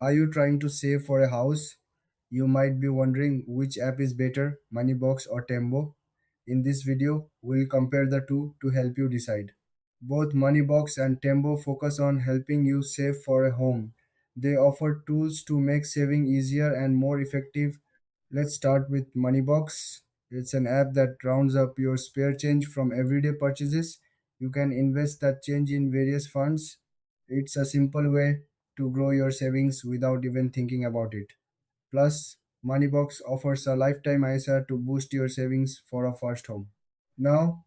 Are you trying to save for a house? You might be wondering which app is better, Moneybox or Tembo. In this video, we'll compare the two to help you decide. Both Moneybox and Tembo focus on helping you save for a home. They offer tools to make saving easier and more effective. Let's start with Moneybox. It's an app that rounds up your spare change from everyday purchases. You can invest that change in various funds. It's a simple way to grow your savings without even thinking about it. Plus, Moneybox offers a lifetime ISR to boost your savings for a first home. Now,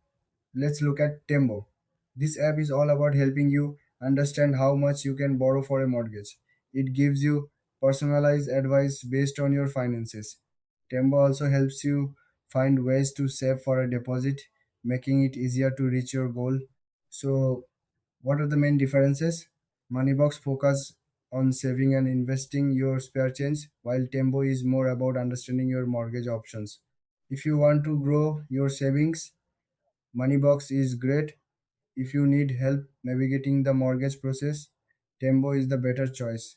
let's look at Tembo. This app is all about helping you understand how much you can borrow for a mortgage. It gives you personalized advice based on your finances. Tembo also helps you find ways to save for a deposit, making it easier to reach your goal. So, what are the main differences? Moneybox focus on saving and investing your spare change, while Tembo is more about understanding your mortgage options. If you want to grow your savings, Moneybox is great. If you need help navigating the mortgage process, Tembo is the better choice.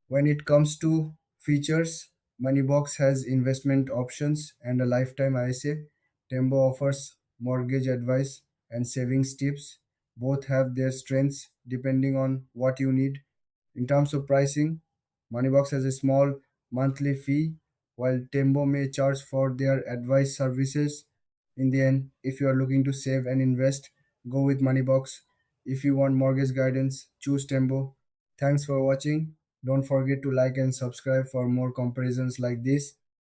When it comes to features, Moneybox has investment options and a lifetime ISA. Tembo offers mortgage advice and savings tips. Both have their strengths depending on what you need. In terms of pricing, Moneybox has a small monthly fee, while Tembo may charge for their advice services. In the end, if you are looking to save and invest, go with Moneybox. If you want mortgage guidance, choose Tembo. Thanks for watching. Don't forget to like and subscribe for more comparisons like this.